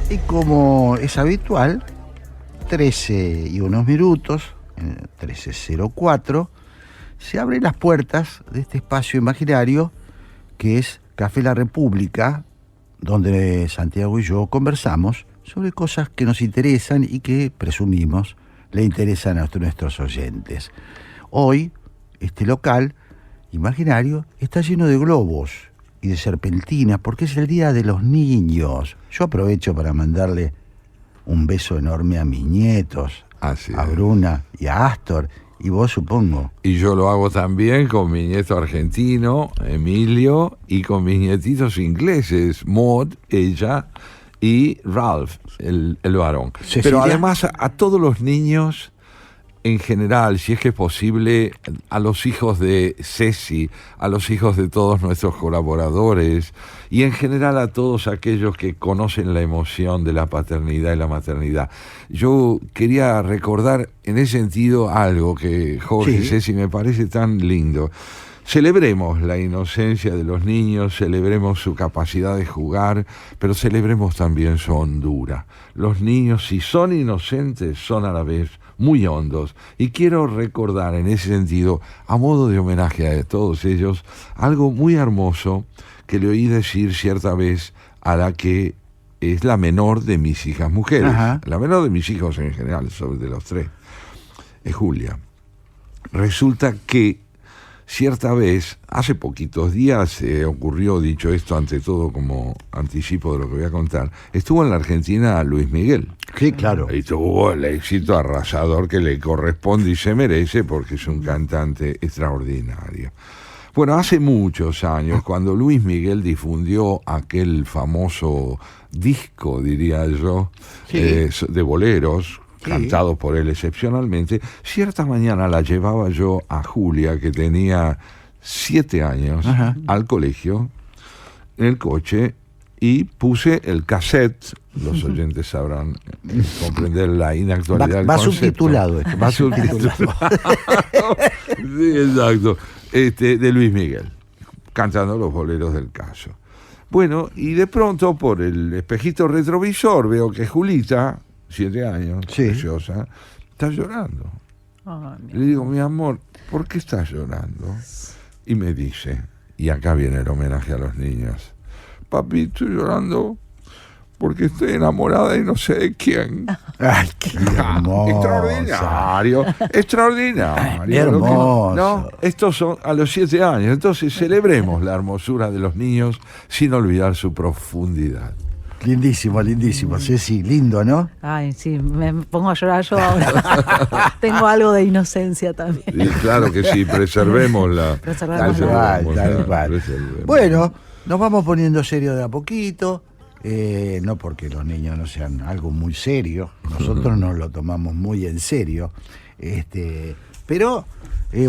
Y como es habitual, 13 y unos minutos, 13:04, se abren las puertas de este espacio imaginario que es Café La República, donde Santiago y yo conversamos sobre cosas que nos interesan y que presumimos le interesan a nuestros oyentes. Hoy, este local imaginario está lleno de globos y de serpentinas porque es el Día de los Niños. Yo aprovecho para mandarle un beso enorme a mis nietos, Así a es. Bruna y a Astor, y vos supongo. Y yo lo hago también con mi nieto argentino, Emilio, y con mis nietitos ingleses, Maud, ella, y Ralph, el varón. Cecilia. Pero además a todos los niños en general, si es que es posible, a los hijos de Ceci, a los hijos de todos nuestros colaboradores y en general a todos aquellos que conocen la emoción de la paternidad y la maternidad. Yo quería recordar en ese sentido algo que Jorge y Ceci me parece tan lindo. Celebremos la inocencia de los niños, celebremos su capacidad de jugar, pero celebremos también su hondura. Los niños, si son inocentes, son a la vez muy hondos. Y quiero recordar en ese sentido, a modo de homenaje a todos ellos, algo muy hermoso que le oí decir cierta vez a la que es la menor de mis hijas mujeres. Ajá. La menor de mis hijos en general, sobre de los tres, es Julia. Resulta que cierta vez, hace poquitos días ocurrió, dicho esto ante todo como anticipo de lo que voy a contar, estuvo en la Argentina Luis Miguel. Sí, claro. Y tuvo el éxito arrasador que le corresponde y se merece porque es un cantante extraordinario. Bueno, hace muchos años, cuando Luis Miguel difundió aquel famoso disco, diría yo, Sí. De boleros, Sí. cantados por él excepcionalmente, cierta mañana la llevaba yo a Julia, que tenía 7 años, Ajá. al colegio, en el coche, y puse el cassette. Los oyentes sabrán comprender la inactualidad del Va concepto. subtitulado esto. Va subtitulado. Sí, exacto. De Luis Miguel, cantando los boleros del caso. Bueno, y de pronto por el espejito retrovisor veo que Julita, 7 años, Sí. preciosa, está llorando. Ay, mi Le digo, mi amor, ¿por qué estás llorando? Y me dice, y acá viene el homenaje a los niños: papi, estoy llorando porque estoy enamorada y no sé de quién. Ay, qué hermoso. Extraordinario, extraordinario. Hermoso. No, estos son a los 7 años. Entonces celebremos la hermosura de los niños sin olvidar su profundidad. Lindísimo, lindísimo. Sí, lindo, ¿no? Ay, sí, me pongo a llorar yo ahora. Tengo algo de inocencia también. Y claro que sí, preservémosla. Preservémosla. Tal cual. Preservémosla. Bueno, nos vamos poniendo serio de a poquito. No porque los niños no sean algo muy serio. Nosotros nos lo tomamos muy en serio. Pero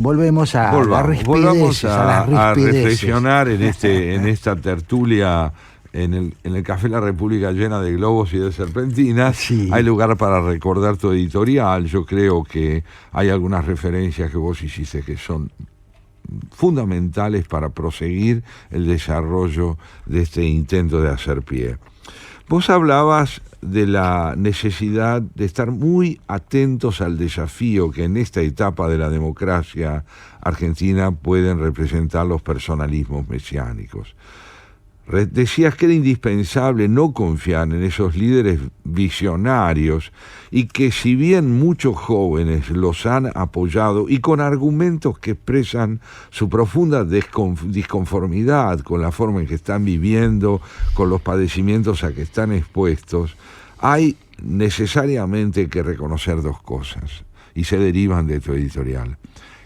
volvemos a las Volvamos rispideces, a las rispideces. reflexionar en esta tertulia, en el Café La República llena de globos y de serpentinas. Sí. Hay lugar para recordar tu editorial. Yo creo que hay algunas referencias que vos hiciste que son fundamentales para proseguir el desarrollo de este intento de hacer pie. Vos hablabas de la necesidad de estar muy atentos al desafío que en esta etapa de la democracia argentina pueden representar los personalismos mesiánicos. Decías que era indispensable no confiar en esos líderes visionarios y que si bien muchos jóvenes los han apoyado y con argumentos que expresan su profunda disconformidad con la forma en que están viviendo, con los padecimientos a que están expuestos, hay necesariamente que reconocer dos cosas y se derivan de tu editorial.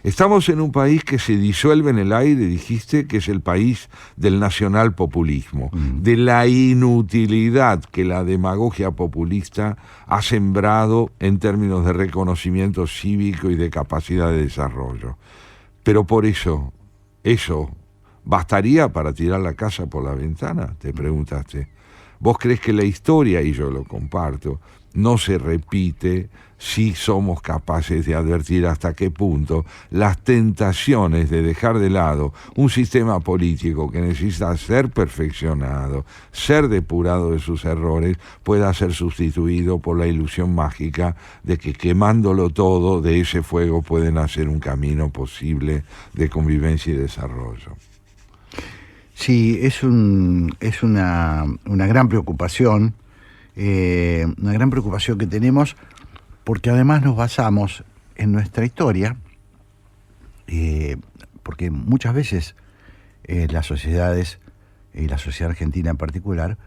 Estamos en un país que se disuelve en el aire, dijiste, que es el país del nacionalpopulismo, de la inutilidad que la demagogia populista ha sembrado en términos de reconocimiento cívico y de capacidad de desarrollo. Pero por eso, ¿bastaría para tirar la casa por la ventana?, te preguntaste. vos crees que la historia, y yo lo comparto, no se repite si somos capaces de advertir hasta qué punto las tentaciones de dejar de lado un sistema político que necesita ser perfeccionado, ser depurado de sus errores, pueda ser sustituido por la ilusión mágica de que quemándolo todo, de ese fuego puede nacer un camino posible de convivencia y desarrollo. Sí, es una gran preocupación, que tenemos, porque además nos basamos en nuestra historia, porque muchas veces las sociedades, y la sociedad argentina en particular,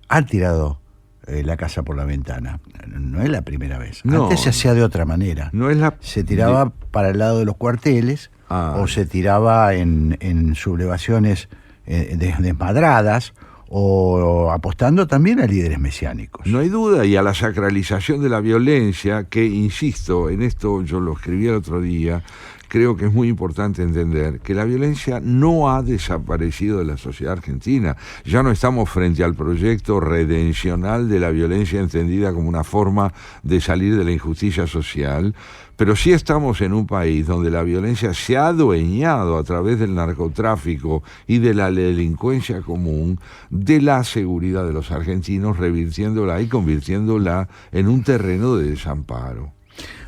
han tirado la casa por la ventana. No es la primera vez. No, antes se hacía de otra manera. No es se tiraba para el lado de los cuarteles, o se tiraba en sublevaciones desmadradas, o apostando también a líderes mesiánicos. No hay duda, y a la sacralización de la violencia, que, insisto, en esto yo lo escribí el otro día, creo que es muy importante entender que la violencia no ha desaparecido de la sociedad argentina. Ya no estamos frente al proyecto redencional de la violencia entendida como una forma de salir de la injusticia social, pero sí estamos en un país donde la violencia se ha adueñado a través del narcotráfico y de la delincuencia común de la seguridad de los argentinos, revirtiéndola y convirtiéndola en un terreno de desamparo.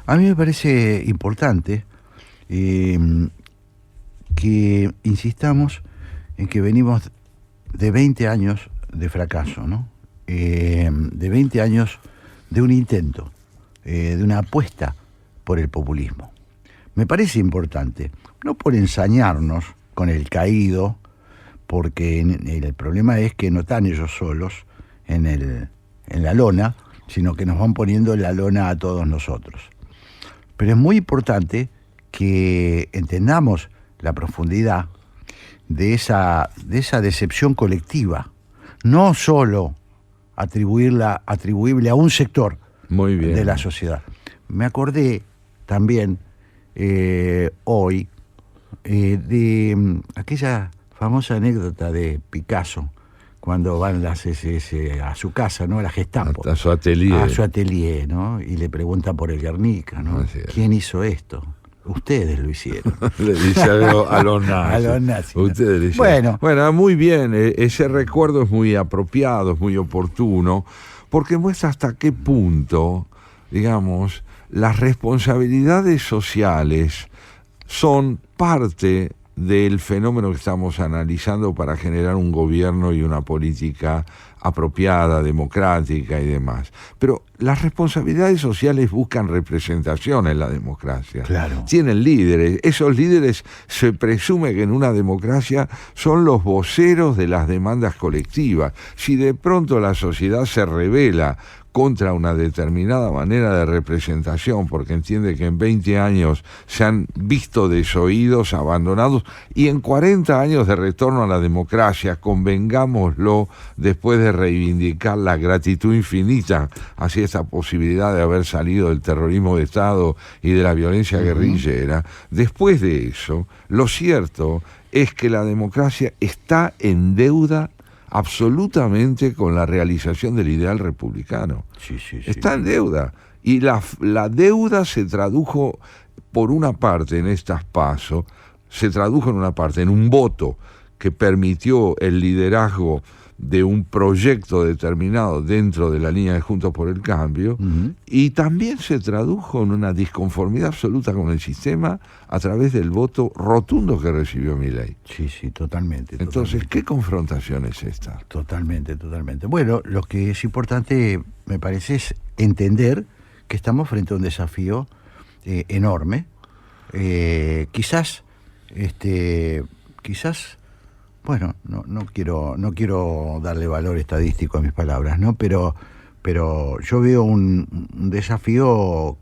A mí me parece importante que insistamos en que venimos de 20 años de fracaso, ¿no? De 20 años de un intento, de una apuesta por el populismo. Me parece importante, no por ensañarnos con el caído, porque el problema es que no están ellos solos en la lona, sino que nos van poniendo en la lona a todos nosotros. Pero es muy importante que entendamos la profundidad de esa decepción colectiva, no solo atribuible a un sector de la sociedad. Me acordé también hoy de aquella famosa anécdota de Picasso, cuando van las SS a su casa, ¿no? A la Gestapo. A su atelier. A su atelier, ¿no? Y le preguntan por el Guernica, ¿no? ¿Quién hizo esto? Ustedes lo hicieron. Le dice a los nazis. A los nazis. Ustedes le hicieron. Bueno, muy bien. Ese recuerdo es muy apropiado, es muy oportuno, porque muestra hasta qué punto, digamos, las responsabilidades sociales son parte del fenómeno que estamos analizando para generar un gobierno y una política apropiada, democrática y demás. Pero las responsabilidades sociales buscan representación en la democracia. Claro. Tienen líderes. Esos líderes se presume que en una democracia son los voceros de las demandas colectivas. Si de pronto la sociedad se rebela contra una determinada manera de representación, porque entiende que en 20 años se han visto desoídos, abandonados, y en 40 años de retorno a la democracia, convengámoslo, después de reivindicar la gratitud infinita hacia esa posibilidad de haber salido del terrorismo de Estado y de la violencia guerrillera, después de eso, lo cierto es que la democracia está en deuda absolutamente con la realización del ideal republicano. Sí. Está en deuda. Y la deuda se tradujo, por una parte, en estas PASO, se tradujo en una parte, en un voto que permitió el liderazgo de un proyecto determinado dentro de la línea de Juntos por el Cambio, y también se tradujo en una disconformidad absoluta con el sistema a través del voto rotundo que recibió Milei. Sí, totalmente. Entonces, ¿qué confrontación es esta? Totalmente. Bueno, lo que es importante, me parece, es entender que estamos frente a un desafío enorme. Quizás, bueno, no quiero darle valor estadístico a mis palabras, ¿no? Pero yo veo un desafío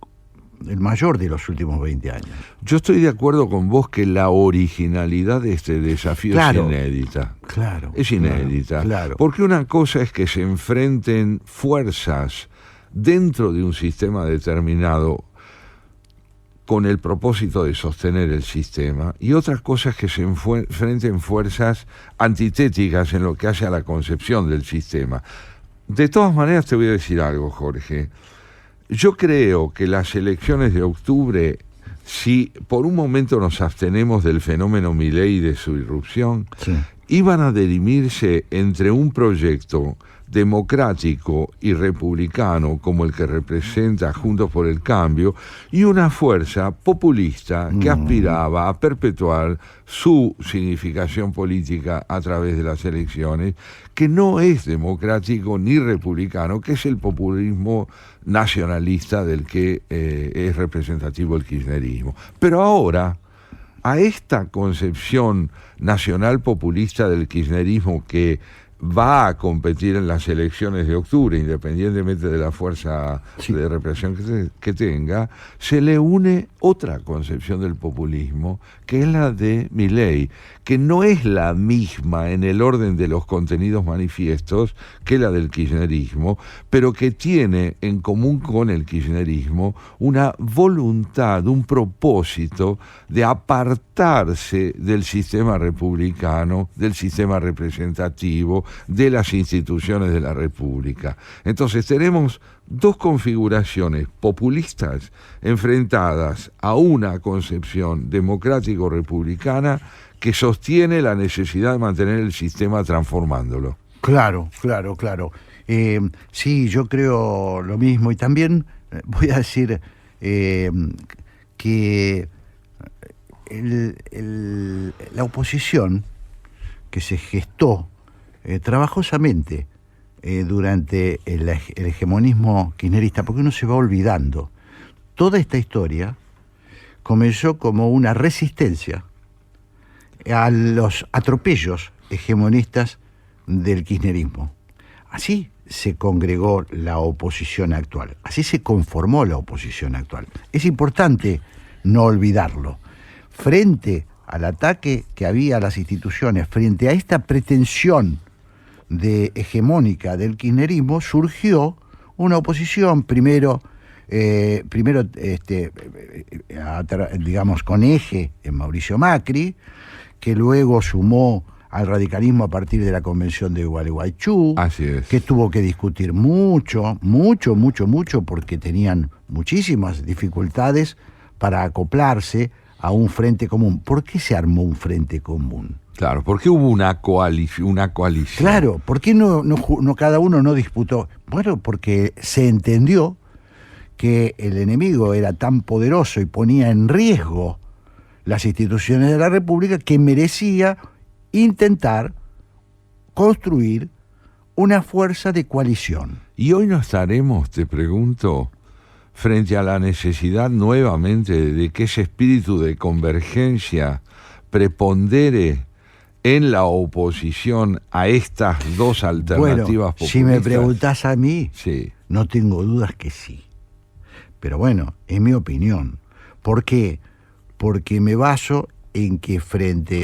el mayor de los últimos 20 años. Yo estoy de acuerdo con vos que la originalidad de este desafío es inédita. Claro. Es inédita. Claro. Porque una cosa es que se enfrenten fuerzas dentro de un sistema determinado con el propósito de sostener el sistema, y otras cosas que se enfrenten fuerzas antitéticas en lo que hace a la concepción del sistema. De todas maneras te voy a decir algo, Jorge. Yo creo que las elecciones de octubre, si por un momento nos abstenemos del fenómeno Milei y de su irrupción, Sí. iban a dirimirse entre un proyecto democrático y republicano como el que representa Juntos por el Cambio y una fuerza populista que aspiraba a perpetuar su significación política a través de las elecciones, que no es democrático ni republicano, que es el populismo nacionalista del que es representativo el kirchnerismo. Pero ahora, a esta concepción nacional populista del kirchnerismo que va a competir en las elecciones de octubre, independientemente de la fuerza de represión que tenga, se le une otra concepción del populismo, que es la de Milei, que no es la misma en el orden de los contenidos manifiestos que la del kirchnerismo, pero que tiene en común con el kirchnerismo una voluntad, un propósito de apartarse del sistema republicano, del sistema representativo, de las instituciones de la República. Entonces tenemos dos configuraciones populistas enfrentadas a una concepción democrático-republicana que sostiene la necesidad de mantener el sistema transformándolo. Claro. Sí, yo creo lo mismo. Y también voy a decir que la oposición que se gestó trabajosamente durante el hegemonismo kirchnerista, porque uno se va olvidando. Toda esta historia comenzó como una resistencia a los atropellos hegemonistas del kirchnerismo. Así se congregó la oposición actual, así se conformó la oposición actual. Es importante no olvidarlo. Frente al ataque que había a las instituciones, frente a esta pretensión hegemónica del kirchnerismo, surgió una oposición primero digamos con eje en Mauricio Macri, que luego sumó al radicalismo a partir de la convención de Gualeguaychú. Así es. Que tuvo que discutir mucho, porque tenían muchísimas dificultades para acoplarse a un frente común. ¿Por qué se armó un frente común? Claro, ¿por qué hubo una coalición? Claro, ¿por qué no cada uno no disputó? Bueno, porque se entendió que el enemigo era tan poderoso y ponía en riesgo las instituciones de la República que merecía intentar construir una fuerza de coalición. Y hoy no estaremos, te pregunto, frente a la necesidad nuevamente de que ese espíritu de convergencia prepondere en la oposición a estas dos alternativas populistas. Si me preguntás a mí, sí, no tengo dudas que sí. Pero bueno, es mi opinión. ¿Por qué? Porque me baso en que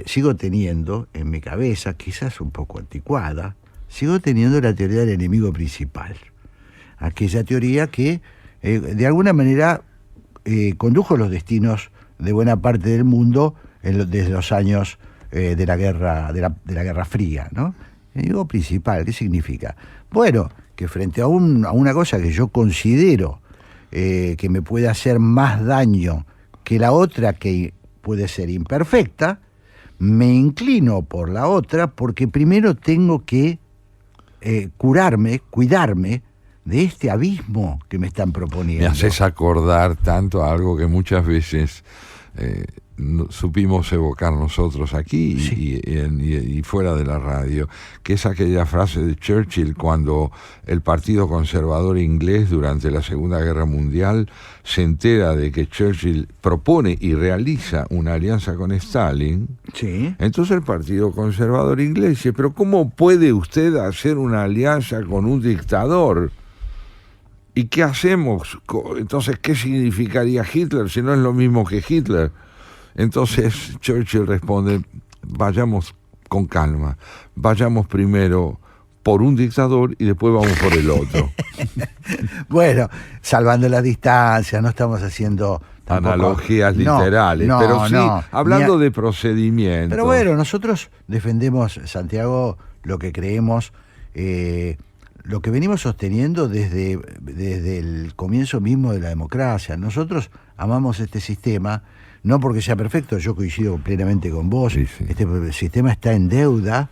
sigo teniendo en mi cabeza, quizás un poco anticuada, sigo teniendo la teoría del enemigo principal. Aquella teoría que de alguna manera condujo los destinos de buena parte del mundo desde los años de la Guerra Fría, ¿no? El enemigo principal, ¿qué significa? Bueno, que frente a una cosa que yo considero que me puede hacer más daño que la otra, que puede ser imperfecta, me inclino por la otra porque primero tengo que cuidarme de este abismo que me están proponiendo. Me haces acordar tanto a algo que muchas veces supimos evocar nosotros aquí, sí, y fuera de la radio, que es aquella frase de Churchill cuando el Partido Conservador inglés durante la Segunda Guerra Mundial se entera de que Churchill propone y realiza una alianza con Stalin. Sí. Entonces el Partido Conservador inglés dice: pero ¿cómo puede usted hacer una alianza con un dictador? ¿Y qué hacemos? Entonces, ¿qué significaría Hitler si no es lo mismo que Hitler? Entonces Churchill responde: vayamos con calma, vayamos primero por un dictador y después vamos por el otro. Bueno, salvando la distancia, no estamos haciendo tampoco analogías literales, pero sí, hablando de procedimientos. Pero bueno, nosotros defendemos, Santiago, lo que creemos, lo que venimos sosteniendo desde el comienzo mismo de la democracia. Nosotros amamos este sistema, no porque sea perfecto, yo coincido plenamente con vos, Sí. este sistema está en deuda,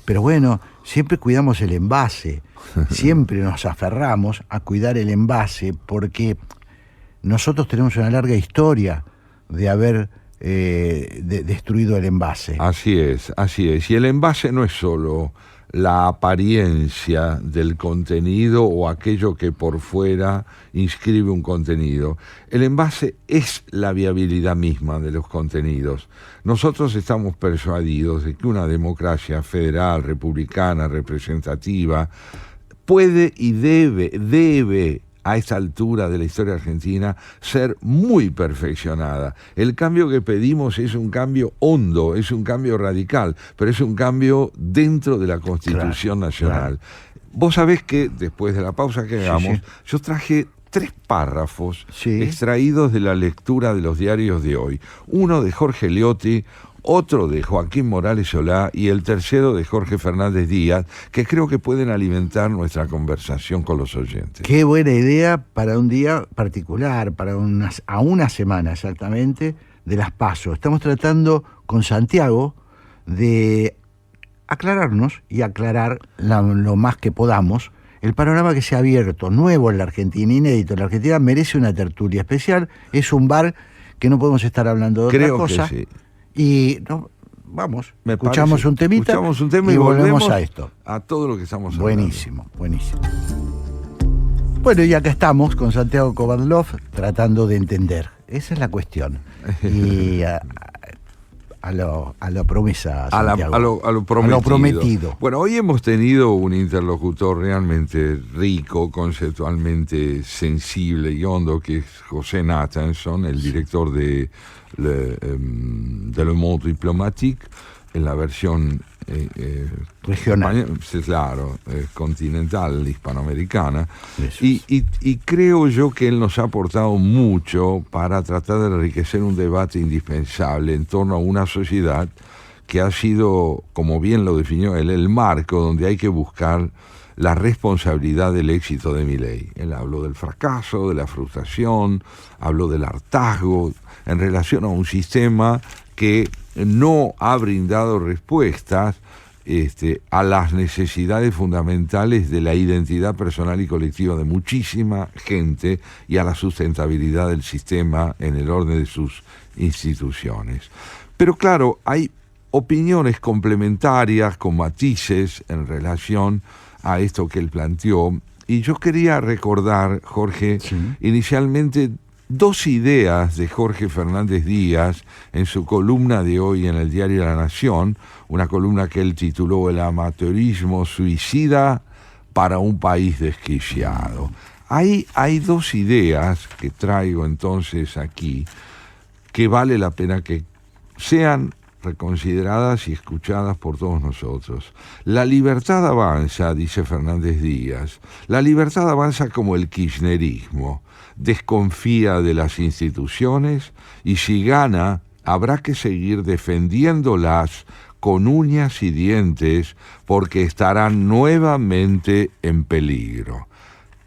pero bueno, siempre cuidamos el envase, siempre nos aferramos a cuidar el envase, porque nosotros tenemos una larga historia de haber destruido el envase. Así es. Y el envase no es solo la apariencia del contenido o aquello que por fuera inscribe un contenido. El envase es la viabilidad misma de los contenidos. Nosotros estamos persuadidos de que una democracia federal, republicana, representativa, puede y debe a esta altura de la historia argentina ser muy perfeccionada. El cambio que pedimos es un cambio hondo, es un cambio radical, pero es un cambio dentro de la Constitución Nacional. Vos sabés que después de la pausa que hagamos, yo traje 3 párrafos extraídos de la lectura de los diarios de hoy. Uno de Jorge Liotti, otro de Joaquín Morales Solá y el tercero de Jorge Fernández Díaz, que creo que pueden alimentar nuestra conversación con los oyentes. Qué buena idea para un día particular, a una semana exactamente, de las PASO. Estamos tratando con Santiago de aclararnos y aclarar lo más que podamos el panorama que se ha abierto, nuevo en la Argentina, inédito. La Argentina merece una tertulia especial, es un bar que no podemos estar hablando de otra cosa. Que sí. Y escuchamos un temita y volvemos a esto. A todo lo que estamos hablando. Buenísimo. Bueno, y acá estamos con Santiago Kovadlov tratando de entender. Esa es la cuestión. Y a la promesa, Santiago. A lo prometido. Bueno, hoy hemos tenido un interlocutor realmente rico, conceptualmente sensible y hondo, que es José Nathanson, el director de Le Monde Diplomatique, en la versión regional, continental, hispanoamericana. Y creo yo que él nos ha aportado mucho para tratar de enriquecer un debate indispensable en torno a una sociedad que ha sido, como bien lo definió él, el marco donde hay que buscar la responsabilidad del éxito de Milei. Él habló del fracaso, de la frustración, habló del hartazgo en relación a un sistema que no ha brindado respuestas a las necesidades fundamentales de la identidad personal y colectiva de muchísima gente y a la sustentabilidad del sistema en el orden de sus instituciones. Pero claro, hay opiniones complementarias con matices en relación a esto que él planteó, y yo quería recordar, Jorge, inicialmente 2 ideas de Jorge Fernández Díaz en su columna de hoy en el diario La Nación, una columna que él tituló El amateurismo suicida para un país desquiciado. Hay 2 ideas que traigo entonces aquí que vale la pena que sean reconsideradas y escuchadas por todos nosotros. La libertad avanza, dice Fernández Díaz. La libertad avanza como el kirchnerismo. Desconfía de las instituciones y si gana, habrá que seguir defendiéndolas con uñas y dientes porque estarán nuevamente en peligro.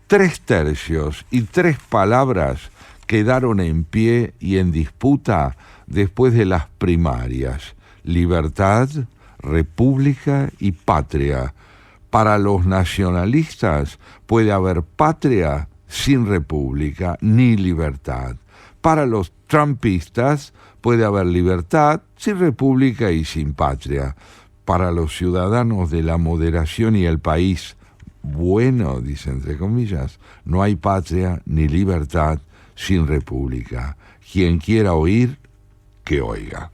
3 tercios y 3 palabras quedaron en pie y en disputa después de las primarias: libertad, república y patria. Para los nacionalistas puede haber patria sin república ni libertad. Para los trumpistas puede haber libertad sin república y sin patria. Para los ciudadanos de la moderación y el país bueno, dice entre comillas, no hay patria ni libertad sin república. Quien quiera oír, que oiga.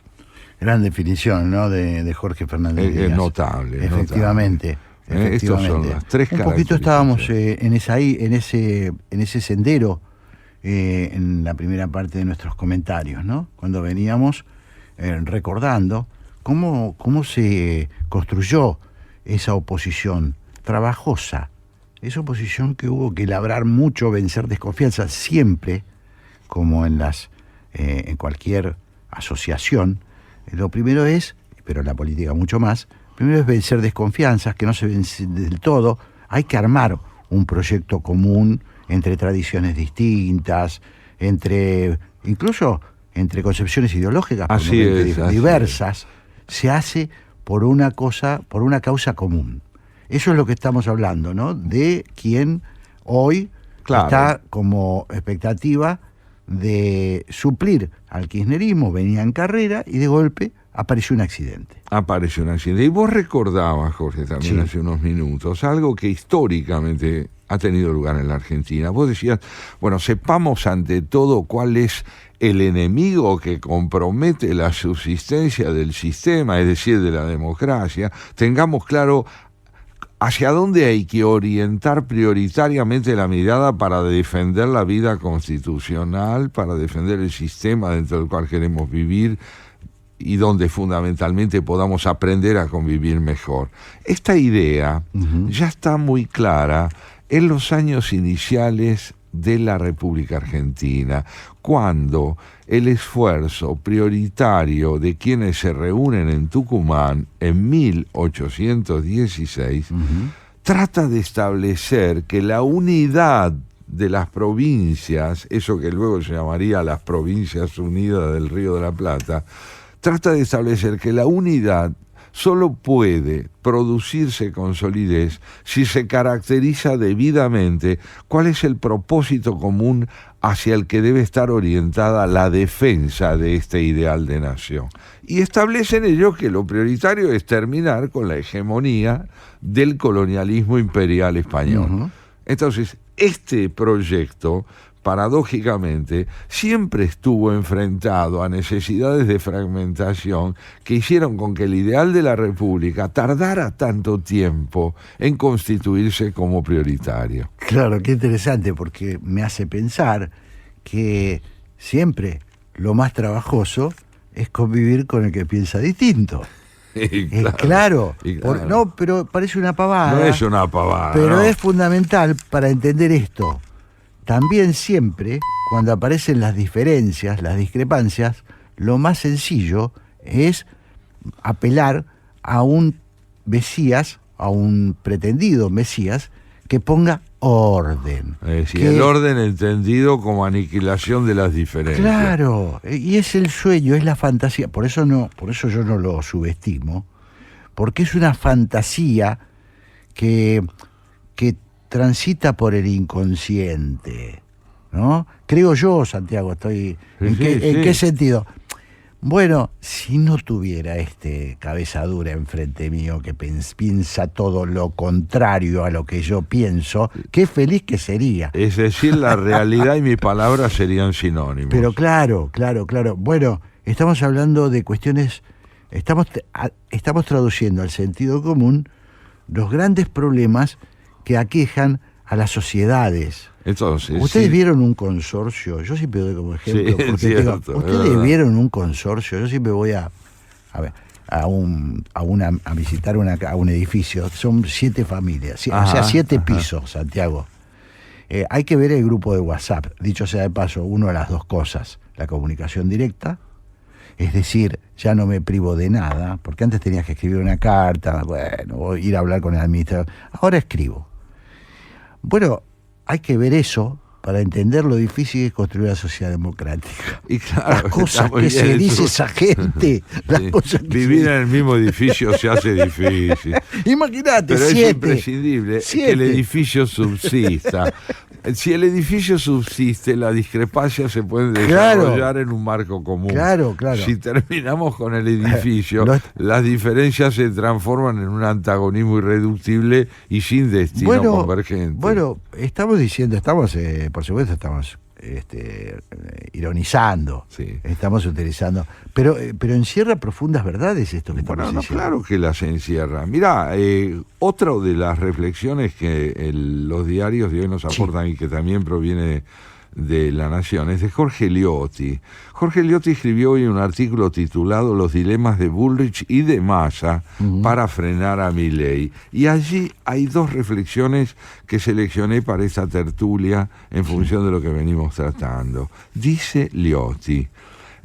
Gran definición, ¿no?, de Jorge Fernández Díaz. Es notable. Efectivamente. Estas son las 3 Un poquito estábamos en ese sendero en la primera parte de nuestros comentarios, ¿no? Cuando veníamos recordando cómo se construyó esa oposición trabajosa, esa oposición que hubo que labrar mucho, vencer desconfianza siempre, como en cualquier asociación. Lo primero es, pero en la política mucho más, primero es vencer desconfianzas que no se vencen del todo, hay que armar un proyecto común entre tradiciones distintas, incluso entre concepciones ideológicas diversas. Se hace por una causa común. Eso es lo que estamos hablando, ¿no? De quien hoy está como expectativa de suplir al kirchnerismo, venía en carrera y de golpe apareció un accidente. Y vos recordabas, Jorge, también hace unos minutos, algo que históricamente ha tenido lugar en la Argentina. Vos decías, bueno, sepamos ante todo cuál es el enemigo que compromete la subsistencia del sistema, es decir, de la democracia, tengamos claro hacia dónde hay que orientar prioritariamente la mirada para defender la vida constitucional, para defender el sistema dentro del cual queremos vivir y donde fundamentalmente podamos aprender a convivir mejor. Esta idea ya está muy clara en los años iniciales de la República Argentina, cuando el esfuerzo prioritario de quienes se reúnen en Tucumán en 1816 trata de establecer que la unidad de las provincias, eso que luego se llamaría las Provincias Unidas del Río de la Plata, trata de establecer que la unidad solo puede producirse con solidez si se caracteriza debidamente cuál es el propósito común hacia el que debe estar orientada la defensa de este ideal de nación. Y establecen ellos que lo prioritario es terminar con la hegemonía del colonialismo imperial español. Entonces, este proyecto, paradójicamente, siempre estuvo enfrentado a necesidades de fragmentación que hicieron con que el ideal de la República tardara tanto tiempo en constituirse como prioritario. Claro, qué interesante, porque me hace pensar que siempre lo más trabajoso es convivir con el que piensa distinto. Claro. No, pero parece una pavada. No es una pavada. Pero es fundamental para entender esto. También siempre, cuando aparecen las diferencias, las discrepancias, lo más sencillo es apelar a un Mesías, a un pretendido Mesías, que ponga orden. Es decir, el orden entendido como aniquilación de las diferencias. Claro, y es el sueño, es la fantasía. Por eso yo no lo subestimo, porque es una fantasía que transita por el inconsciente, ¿no? Creo yo, Santiago, ¿en qué sentido? Bueno, si no tuviera este cabeza dura enfrente mío que piensa todo lo contrario a lo que yo pienso, qué feliz que sería. Es decir, la realidad y mis palabras serían sinónimos. Pero claro. Bueno, estamos hablando de cuestiones, estamos traduciendo al sentido común los grandes problemas que aquejan a las sociedades. Entonces, ustedes vieron un consorcio, yo siempre doy como ejemplo, porque ustedes vieron un consorcio, yo siempre voy a visitar un edificio, son 7 familias, o sea, 7 pisos, Santiago. Hay que ver el grupo de WhatsApp, dicho sea de paso, uno de las dos cosas, la comunicación directa, es decir, ya no me privo de nada, porque antes tenías que escribir una carta, o ir a hablar con el administrador, ahora escribo. Bueno, hay que ver eso para entender lo difícil que es construir una sociedad democrática. Y claro, las cosas que se dice esa gente. Vivir en el mismo edificio se hace difícil. Imagínate, pero es imprescindible que el edificio subsista. Si el edificio subsiste, la discrepancia se puede desarrollar en un marco común. Claro. Si terminamos con el edificio, las diferencias se transforman en un antagonismo irreductible y sin destino convergente. Bueno, estamos por supuesto, estamos ironizando, estamos utilizando, pero encierra profundas verdades esto que estamos diciendo. Claro que las encierra. Mirá, otra de las reflexiones que los diarios de hoy nos aportan y que también proviene de La Nación es de Jorge Liotti. Jorge Liotti escribió hoy un artículo titulado Los dilemas de Bullrich y de Massa para frenar a Milei. Y allí hay 2 reflexiones que seleccioné para esta tertulia en función de lo que venimos tratando. Dice Liotti: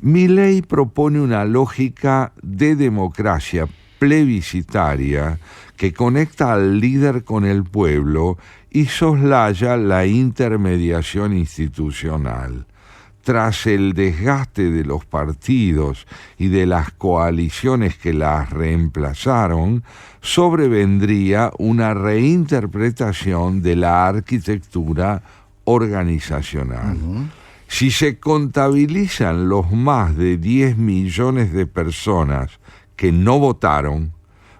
Milei propone una lógica de democracia plebiscitaria que conecta al líder con el pueblo y soslaya la intermediación institucional. Tras el desgaste de los partidos y de las coaliciones que las reemplazaron, sobrevendría una reinterpretación de la arquitectura organizacional. Si se contabilizan los más de 10 millones de personas que no votaron,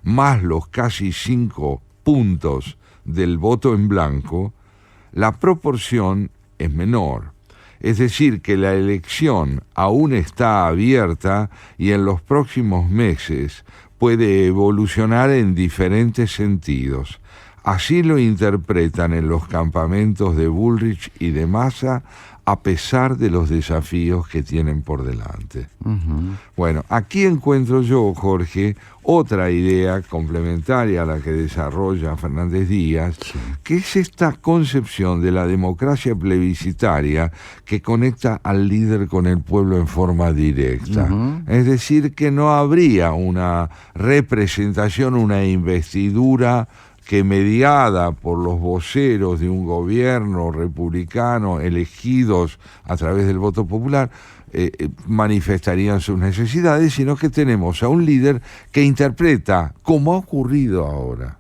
más los casi 5 puntos del voto en blanco, la proporción es menor. Es decir, que la elección aún está abierta y en los próximos meses puede evolucionar en diferentes sentidos. Así lo interpretan en los campamentos de Bullrich y de Massa, a pesar de los desafíos que tienen por delante. Bueno, aquí encuentro yo, Jorge, otra idea complementaria a la que desarrolla Fernández Díaz, que es esta concepción de la democracia plebiscitaria que conecta al líder con el pueblo en forma directa. Es decir, que no habría una representación, una investidura que mediada por los voceros de un gobierno republicano elegidos a través del voto popular, manifestarían sus necesidades, sino que tenemos a un líder que interpreta, como ha ocurrido ahora,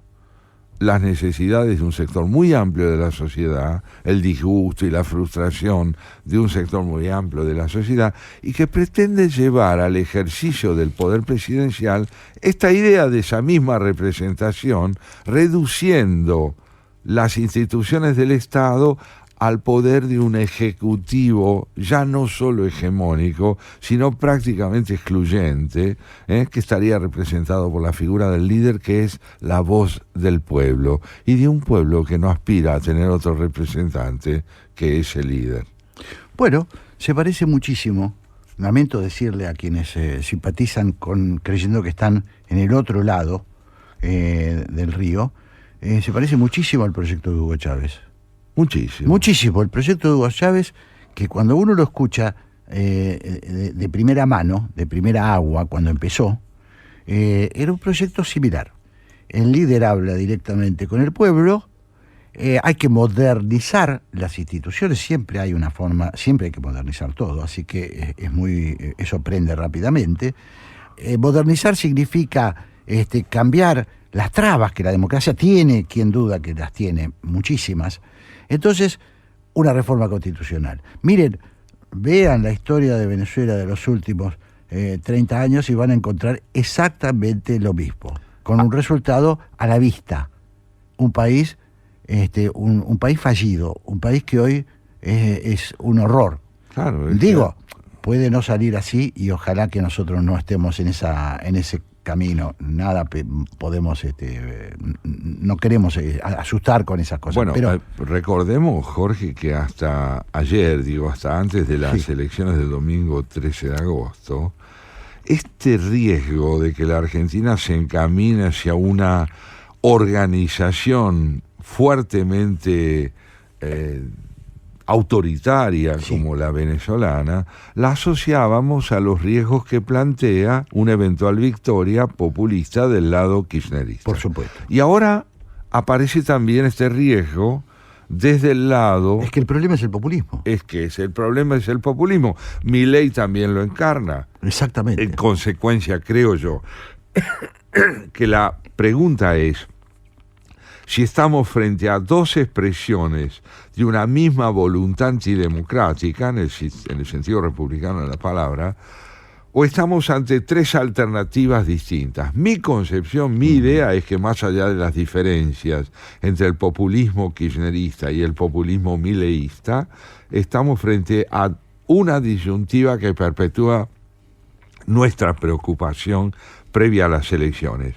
las necesidades de un sector muy amplio de la sociedad, el disgusto y la frustración de un sector muy amplio de la sociedad, y que pretende llevar al ejercicio del poder presidencial esta idea de esa misma representación, reduciendo las instituciones del Estado al poder de un ejecutivo ya no solo hegemónico, sino prácticamente excluyente, que estaría representado por la figura del líder, que es la voz del pueblo, y de un pueblo que no aspira a tener otro representante que es el líder. Bueno, se parece muchísimo, lamento decirle a quienes simpatizan creyendo que están en el otro lado del río, se parece muchísimo al proyecto de Hugo Chávez. Muchísimo. El proyecto de Hugo Chávez, que cuando uno lo escucha de primera mano, de primera agua, cuando empezó, era un proyecto similar. El líder habla directamente con el pueblo, hay que modernizar las instituciones, siempre hay una forma, siempre hay que modernizar todo, así que eso prende rápidamente. Modernizar significa cambiar las trabas que la democracia tiene, quien duda que las tiene, muchísimas. Entonces, una reforma constitucional. Miren, vean la historia de Venezuela de los últimos 30 años y van a encontrar exactamente lo mismo, con un resultado a la vista. Un país, un país fallido, un país que hoy es un horror. Claro, digo, puede no salir así y ojalá que nosotros no estemos en ese camino, nada podemos, no queremos asustar con esas cosas. Bueno, pero recordemos, Jorge, que hasta ayer, hasta antes de las elecciones del domingo 13 de agosto, este riesgo de que la Argentina se encamine hacia una organización fuertemente autoritaria como la venezolana, la asociábamos a los riesgos que plantea una eventual victoria populista del lado kirchnerista. Por supuesto. Y ahora aparece también este riesgo desde el lado... Es que el problema es el populismo. El problema es el populismo. Milei también lo encarna. Exactamente. En consecuencia, creo yo, que la pregunta es, si estamos frente a dos expresiones de una misma voluntad antidemocrática, en el sentido republicano de la palabra, o estamos ante tres alternativas distintas. Mi concepción, mi idea es que más allá de las diferencias entre el populismo kirchnerista y el populismo mileísta, estamos frente a una disyuntiva que perpetúa nuestra preocupación previa a las elecciones.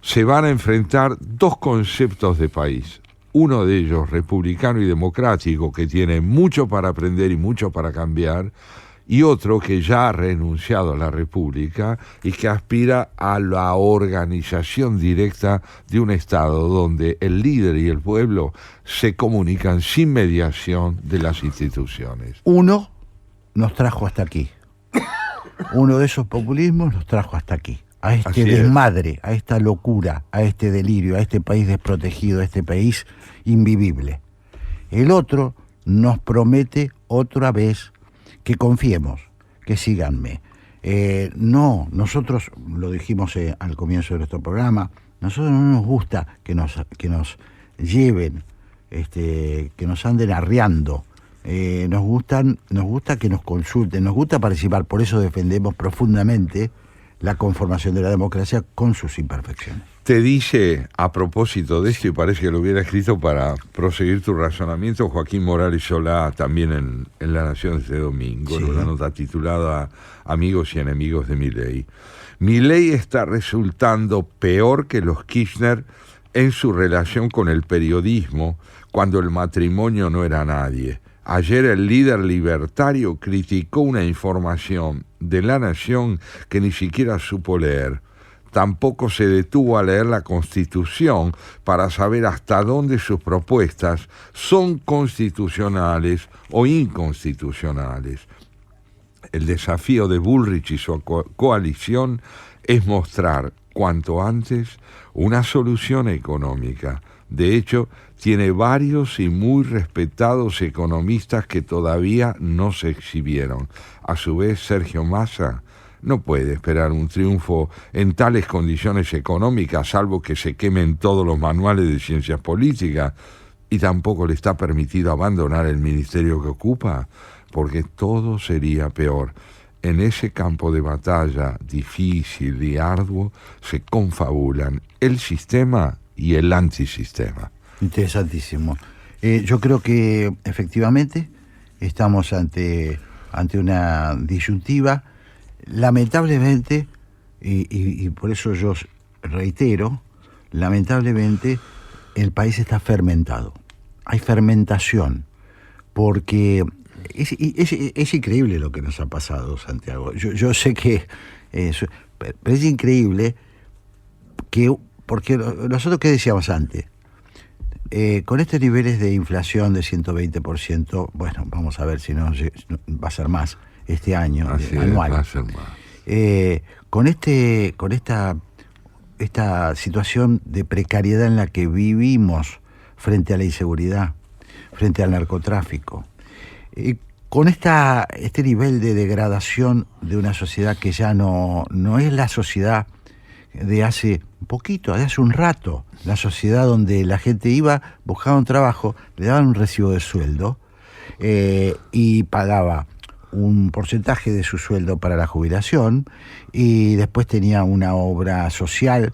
Se van a enfrentar dos conceptos de país. Uno de ellos, republicano y democrático, que tiene mucho para aprender y mucho para cambiar, y otro que ya ha renunciado a la república y que aspira a la organización directa de un Estado donde el líder y el pueblo se comunican sin mediación de las instituciones. Uno nos trajo hasta aquí. Uno de esos populismos nos trajo hasta aquí. a este Así desmadre, a esta locura, a este delirio, a este país desprotegido, a este país invivible. El otro nos promete otra vez que confiemos, que síganme. No, nosotros lo dijimos al comienzo de nuestro programa, nosotros no nos gusta que nos lleven, que nos anden arreando. Nos gusta que nos consulten, nos gusta participar, por eso defendemos profundamente la conformación de la democracia con sus imperfecciones. Te dice, a propósito de esto, y parece que lo hubiera escrito para proseguir tu razonamiento, Joaquín Morales Solá, también en La Nación este domingo, en una nota titulada Amigos y enemigos de Milei. Milei está resultando peor que los Kirchner en su relación con el periodismo, cuando el matrimonio no era nadie. Ayer el líder libertario criticó una información de La Nación que ni siquiera supo leer. Tampoco se detuvo a leer la Constitución para saber hasta dónde sus propuestas son constitucionales o inconstitucionales. El desafío de Bullrich y su coalición es mostrar cuanto antes una solución económica. De hecho, tiene varios y muy respetados economistas que todavía no se exhibieron. A su vez, Sergio Massa no puede esperar un triunfo en tales condiciones económicas, salvo que se quemen todos los manuales de ciencias políticas, y tampoco le está permitido abandonar el ministerio que ocupa, porque todo sería peor. En ese campo de batalla difícil y arduo se confabulan el sistema y el antisistema. Interesantísimo. Yo creo que efectivamente estamos ante una disyuntiva. Lamentablemente, y por eso yo reitero, lamentablemente el país está fermentado. Hay fermentación, porque es increíble lo que nos ha pasado, Santiago. Yo sé que pero es increíble porque nosotros, ¿qué decíamos antes? Con estos niveles de inflación de 120%, bueno, vamos a ver si no va a ser más este año, anual. Va a ser más. Con esta situación de precariedad en la que vivimos frente a la inseguridad, frente al narcotráfico, con este nivel de degradación de una sociedad que ya no es la sociedad de hace poquito, de hace un rato, la sociedad donde la gente iba, buscaba un trabajo, le daban un recibo de sueldo y pagaba un porcentaje de su sueldo para la jubilación y después tenía una obra social.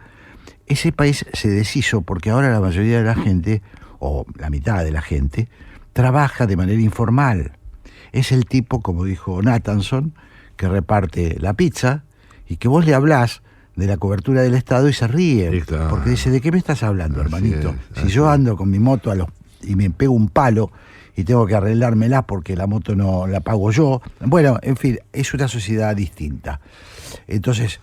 Ese país se deshizo porque ahora la mayoría de la gente, o la mitad de la gente, trabaja de manera informal. Es el tipo, como dijo Nathanson, que reparte la pizza y que vos le hablás de la cobertura del Estado y se ríe, sí, claro. Porque dice, ¿de qué me estás hablando, hermanito? Es, si yo ando con mi moto y me pego un palo y tengo que arreglármela porque la moto no la pago yo. Bueno, en fin, es una sociedad distinta. Entonces,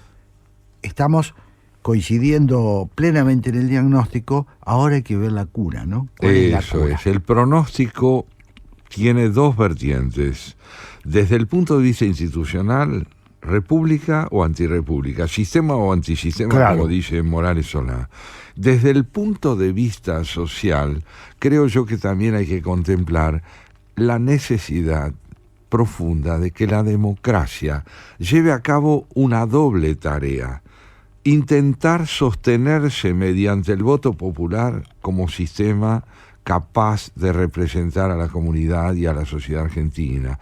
estamos coincidiendo plenamente en el diagnóstico, ahora hay que ver la cura, ¿no? Eso es, el pronóstico tiene dos vertientes. Desde el punto de vista institucional, república o antirrepública, sistema o antisistema, claro, como dice Morales Solá. Desde el punto de vista social, creo yo que también hay que contemplar la necesidad profunda de que la democracia lleve a cabo una doble tarea: intentar sostenerse mediante el voto popular como sistema capaz de representar a la comunidad y a la sociedad argentina,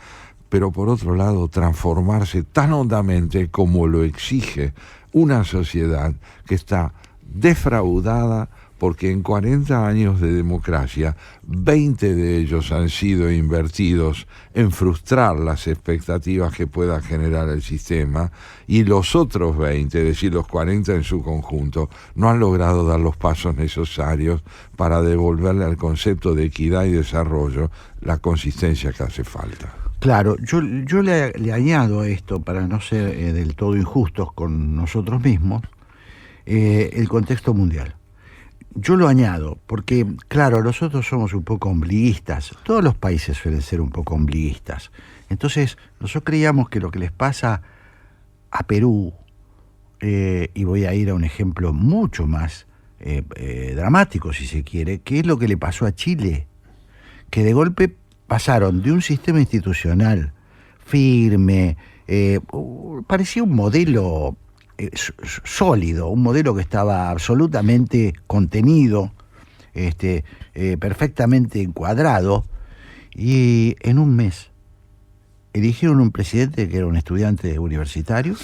pero por otro lado transformarse tan hondamente como lo exige una sociedad que está defraudada porque en 40 años de democracia, 20 de ellos han sido invertidos en frustrar las expectativas que pueda generar el sistema, y los otros 20, es decir, los 40 en su conjunto, no han logrado dar los pasos necesarios para devolverle al concepto de equidad y desarrollo la consistencia que hace falta. Claro, yo le añado a esto, para no ser del todo injustos con nosotros mismos, el contexto mundial. Yo lo añado porque, claro, nosotros somos un poco ombliguistas, todos los países suelen ser un poco ombliguistas. Entonces, nosotros creíamos que lo que les pasa a Perú, y voy a ir a un ejemplo mucho más dramático, si se quiere, que es lo que le pasó a Chile, que de golpe pasaron de un sistema institucional firme, parecía un modelo sólido, un modelo que estaba absolutamente contenido, perfectamente encuadrado, y en un mes eligieron un presidente que era un estudiante universitario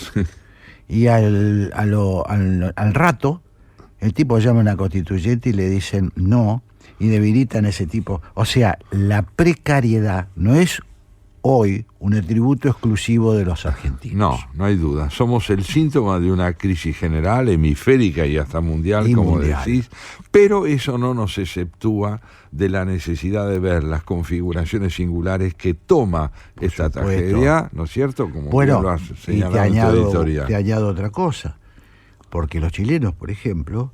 y al rato el tipo llama a una constituyente y le dicen no, y debilitan a ese tipo. O sea, la precariedad no es hoy un atributo exclusivo de los argentinos. No hay duda. Somos el síntoma de una crisis general, hemisférica y hasta mundial, como decís, pero eso no nos exceptúa de la necesidad de ver las configuraciones singulares que toma esta tragedia, ¿no es cierto? Como bueno, lo has señalado en tu editorial. Te añado otra cosa, porque los chilenos, por ejemplo,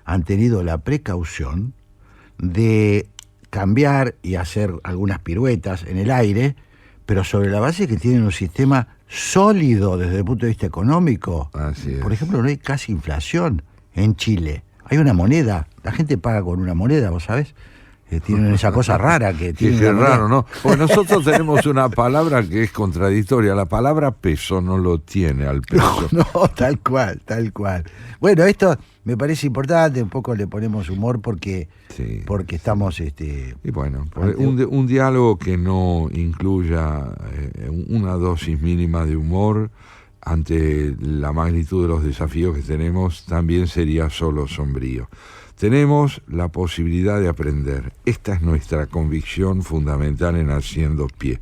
han tenido la precaución de cambiar y hacer algunas piruetas en el aire, pero sobre la base que tienen un sistema sólido desde el punto de vista económico. Así es. Por ejemplo, no hay casi inflación en Chile. Hay una moneda, la gente paga con una moneda, ¿vos sabés? Tienen esa cosa rara que tienen. Qué raro, ¿no? Porque nosotros tenemos una palabra que es contradictoria. La palabra peso no lo tiene al peso. No, tal cual. Bueno, esto me parece importante, un poco le ponemos humor porque estamos... Y bueno, un diálogo que no incluya una dosis mínima de humor ante la magnitud de los desafíos que tenemos también sería solo sombrío. Tenemos la posibilidad de aprender. Esta es nuestra convicción fundamental en Haciendo Pie.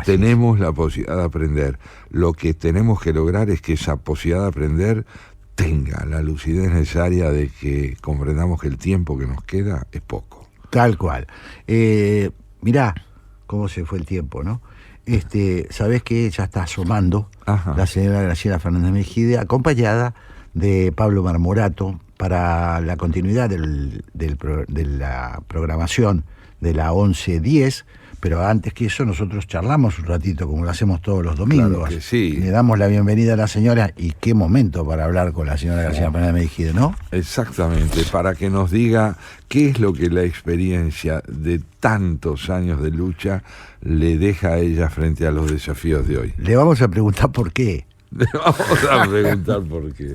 Tenemos la posibilidad de aprender. Lo que tenemos que lograr es que esa posibilidad de aprender tenga la lucidez necesaria de que comprendamos que el tiempo que nos queda es poco. Tal cual. Mirá cómo se fue el tiempo, ¿no? Sabés que ya está asomando la señora Graciela Fernández Mejide, acompañada de Pablo Marmorato, para la continuidad de la programación de la 11:10, pero antes que eso nosotros charlamos un ratito, como lo hacemos todos los domingos. Claro que sí. Le damos la bienvenida a la señora, y qué momento para hablar con la señora Graciela Fernández Mejide, ¿no? Exactamente, para que nos diga qué es lo que la experiencia de tantos años de lucha le deja a ella frente a los desafíos de hoy. Le vamos a preguntar por qué. Le vamos a preguntar por qué.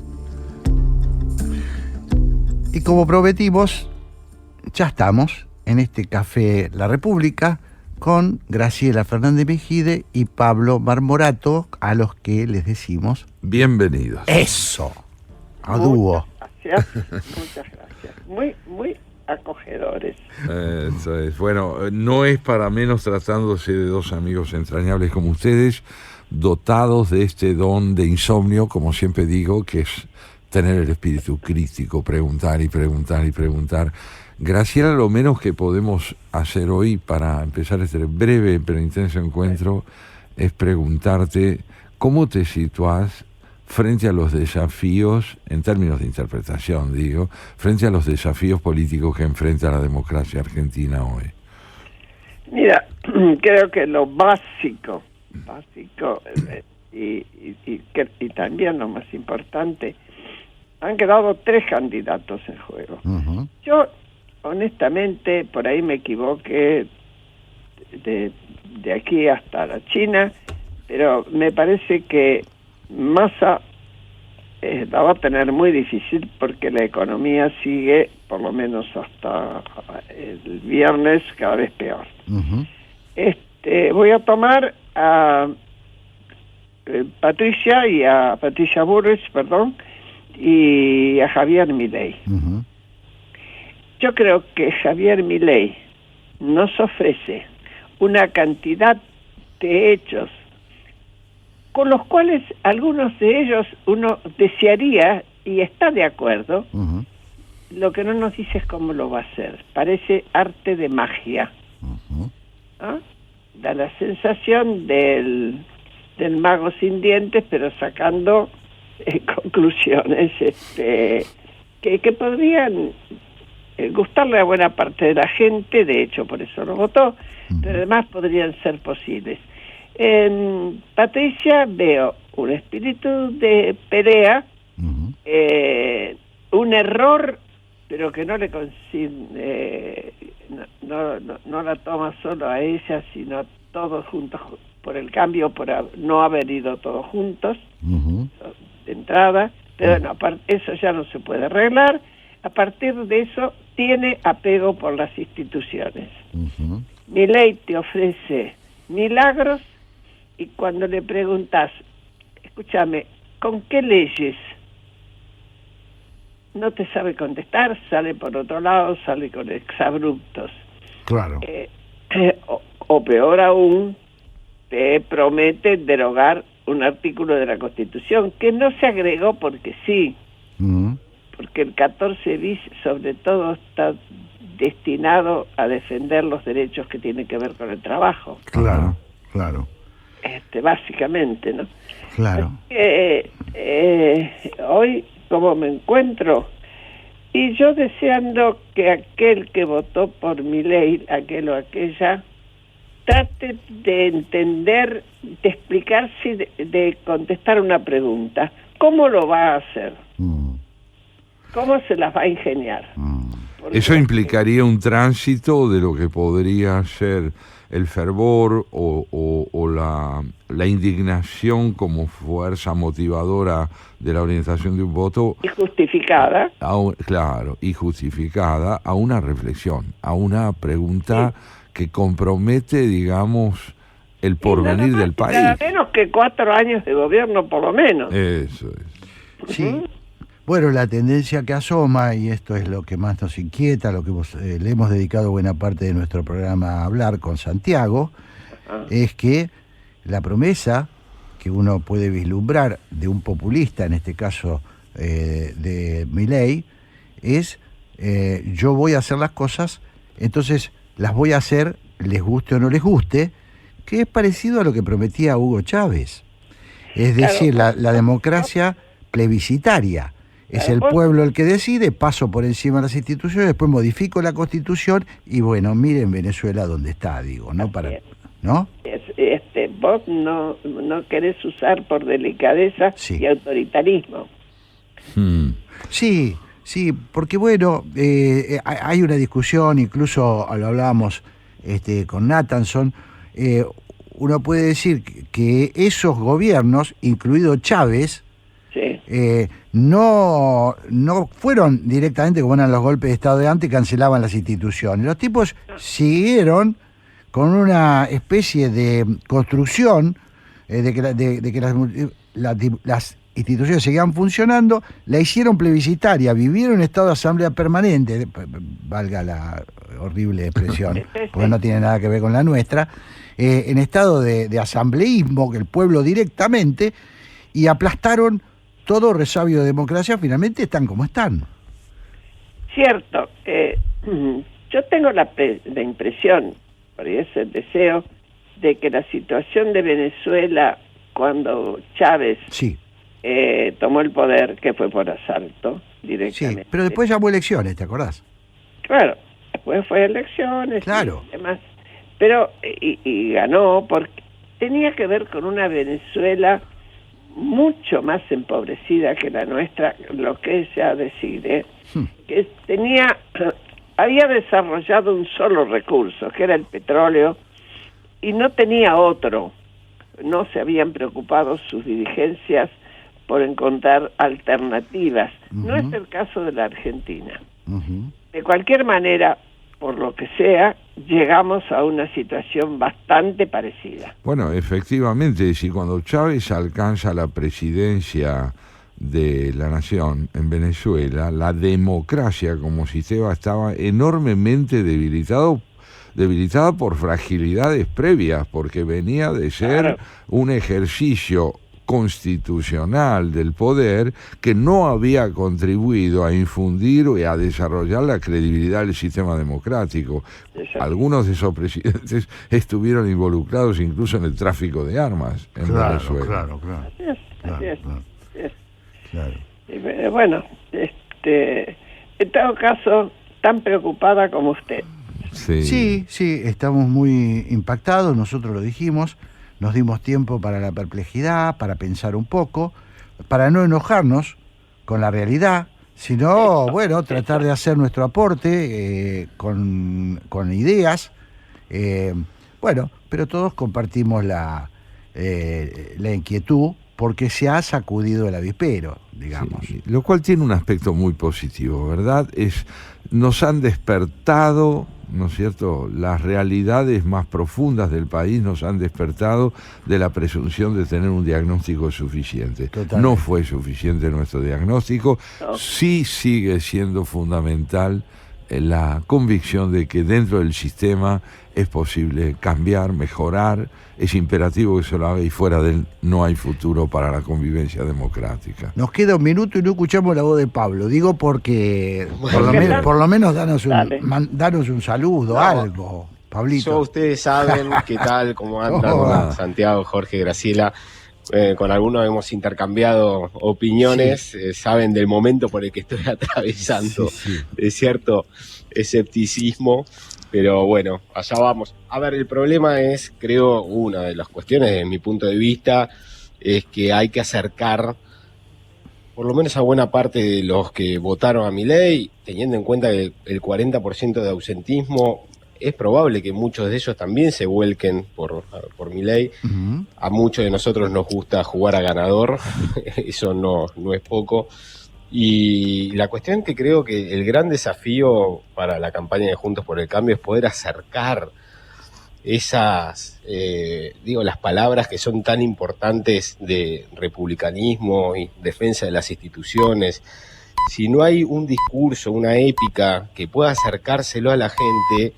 Y como prometimos, ya estamos en este Café La República con Graciela Fernández Mejide y Pablo Marmorato, a los que les decimos bienvenidos. ¡Eso! A dúo. Muchas gracias. Muy acogedores. Eso es. Bueno, no es para menos tratándose de dos amigos entrañables como ustedes, dotados de este don de insomnio, como siempre digo, que es tener el espíritu crítico, preguntar y preguntar y preguntar. Graciela, lo menos que podemos hacer hoy para empezar este breve pero intenso encuentro es preguntarte cómo te situás frente a los desafíos, en términos de interpretación digo, frente a los desafíos políticos que enfrenta la democracia argentina hoy. Mira, creo que lo básico y también lo más importante, han quedado 3 candidatos en juego. Uh-huh. Yo, honestamente, por ahí me equivoqué de aquí hasta la China, pero me parece que Massa la va a tener muy difícil porque la economía sigue, por lo menos hasta el viernes, cada vez peor. Uh-huh. Voy a tomar a Patricia Bullrich, y a Javier Milei. Uh-huh. Yo creo que Javier Milei nos ofrece una cantidad de hechos con los cuales algunos de ellos uno desearía y está de acuerdo. Uh-huh. Lo que no nos dice es cómo lo va a hacer. Parece arte de magia. Uh-huh. ¿Ah? Da la sensación del mago sin dientes, pero sacando conclusiones que podrían gustarle a buena parte de la gente, de hecho por eso lo votó, pero además podrían ser posibles. En Patricia veo un espíritu de pelea, un error, pero que no le no la toma solo a ella, sino a todos juntos por el cambio, por no haber ido todos juntos de entrada. Pero bueno, eso ya no se puede arreglar. A partir de eso tiene apego por las instituciones. Milei te ofrece milagros y cuando le preguntas, escúchame, ¿con qué leyes? No te sabe contestar, sale por otro lado, sale con exabruptos. Claro. O peor aún, te promete derogar un artículo de la Constitución que no se agregó porque sí, porque el 14 bis sobre todo está destinado a defender los derechos que tienen que ver con el trabajo. Claro, claro. Básicamente, ¿no? Claro. Hoy, como me encuentro, y yo deseando que aquel que votó por Milei, aquel o aquella, trate de entender, de explicarse, de contestar una pregunta. ¿Cómo lo va a hacer? ¿Cómo se las va a ingeniar? Eso implicaría un tránsito de lo que podría ser el fervor o la indignación como fuerza motivadora de la orientación de un voto. Y justificada. Claro, y justificada a una reflexión, a una pregunta que compromete, digamos, el porvenir del país. Nada menos que 4 años de gobierno, por lo menos. Eso es. Sí. Bueno, la tendencia que asoma, y esto es lo que más nos inquieta, lo que le hemos dedicado buena parte de nuestro programa a hablar con Santiago, es que la promesa que uno puede vislumbrar de un populista, en este caso de Milei, es yo voy a hacer las cosas, entonces las voy a hacer, les guste o no les guste, que es parecido a lo que prometía Hugo Chávez. Es decir, la democracia plebiscitaria. Es el pueblo el que decide, paso por encima de las instituciones, después modifico la Constitución y bueno, miren Venezuela donde está, digo, ¿no? ¿No? Vos no querés usar por delicadeza y autoritarismo. Sí, porque bueno, hay una discusión, incluso lo hablábamos con Nathanson, uno puede decir que esos gobiernos, incluido Chávez, no fueron directamente como eran los golpes de Estado de antes, cancelaban las instituciones. Los tipos siguieron con una especie de construcción de que las instituciones seguían funcionando, la hicieron plebiscitaria, vivieron en estado de asamblea permanente, valga la horrible expresión, porque no tiene nada que ver con la nuestra, en estado de asambleísmo, que el pueblo directamente, y aplastaron todo resabio de democracia, finalmente están como están. Cierto. Yo tengo la impresión, por eso el deseo, de que la situación de Venezuela cuando Chávez tomó el poder, que fue por asalto directamente. Sí, pero después llamó elecciones, ¿te acordás? Claro, después fue elecciones y demás. Pero, y ganó, porque tenía que ver con una Venezuela mucho más empobrecida que la nuestra, lo que ella decide, que había desarrollado un solo recurso, que era el petróleo, y no tenía otro. No se habían preocupado sus dirigencias por encontrar alternativas. No es el caso de la Argentina. De cualquier manera, por lo que sea, llegamos a una situación bastante parecida. Bueno, efectivamente, si cuando Chávez alcanza la presidencia de la nación en Venezuela, la democracia como sistema estaba enormemente debilitada por fragilidades previas, porque venía de ser un ejercicio constitucional del poder que no había contribuido a infundir y a desarrollar la credibilidad del sistema democrático. Algunos de esos presidentes estuvieron involucrados incluso en el tráfico de armas en Venezuela. Claro. Bueno, en todo caso, tan preocupada como usted. Sí, estamos muy impactados, nosotros lo dijimos. Nos dimos tiempo para la perplejidad, para pensar un poco, para no enojarnos con la realidad, sino, bueno, tratar de hacer nuestro aporte con ideas. Bueno, pero todos compartimos la inquietud porque se ha sacudido el avispero, digamos. Sí, lo cual tiene un aspecto muy positivo, ¿verdad? Nos han despertado, ¿no es cierto?, las realidades más profundas del país nos han despertado de la presunción de tener un diagnóstico suficiente. Totalmente. No fue suficiente nuestro diagnóstico, sí sigue siendo fundamental la convicción de que dentro del sistema es posible cambiar, mejorar, es imperativo que se lo haga y fuera de él no hay futuro para la convivencia democrática. Nos queda un minuto y no escuchamos la voz de Pablo. Digo porque por lo menos danos un saludo, algo, Pablito. Ustedes saben qué tal, cómo andan, Hola. Santiago, Jorge, Graciela. Con algunos hemos intercambiado opiniones, saben del momento por el que estoy atravesando, de cierto escepticismo, pero bueno, allá vamos. A ver, el problema es, creo, una de las cuestiones desde mi punto de vista, es que hay que acercar, por lo menos a buena parte de los que votaron a Milei, teniendo en cuenta que el 40% de ausentismo, es probable que muchos de ellos también se vuelquen por Milei. Uh-huh. A muchos de nosotros nos gusta jugar a ganador, eso no es poco. Y la cuestión que creo que el gran desafío para la campaña de Juntos por el Cambio es poder acercar esas, las palabras que son tan importantes de republicanismo y defensa de las instituciones. Si no hay un discurso, una épica que pueda acercárselo a la gente,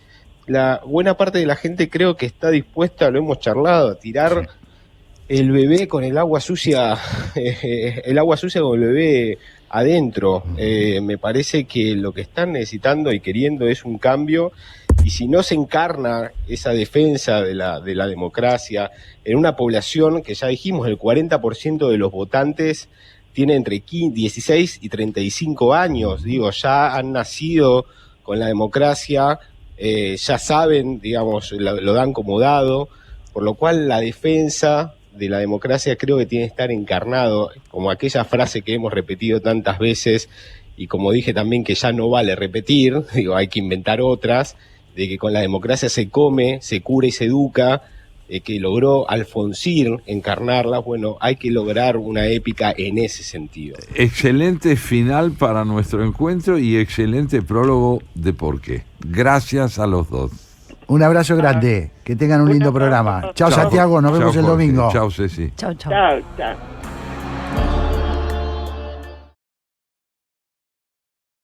la buena parte de la gente creo que está dispuesta, lo hemos charlado, a tirar el bebé con el agua sucia, con el bebé adentro. Me parece que lo que están necesitando y queriendo es un cambio, y si no se encarna esa defensa de la democracia en una población que ya dijimos, el 40% de los votantes tiene entre 16 y 35 años, ya han nacido con la democracia, ya saben, lo dan como dado, por lo cual la defensa de la democracia creo que tiene que estar encarnado, como aquella frase que hemos repetido tantas veces, y como dije también que ya no vale repetir, hay que inventar otras, de que con la democracia se come, se cura y se educa, que logró Alfonsín encarnarla. Bueno, hay que lograr una épica en ese sentido. Excelente final para nuestro encuentro y excelente prólogo de por qué. Gracias a los dos. Un abrazo grande, que tengan un lindo programa. Chao, Santiago, nos vemos el domingo. Chao, Ceci. Chao, chao. Chao, chao.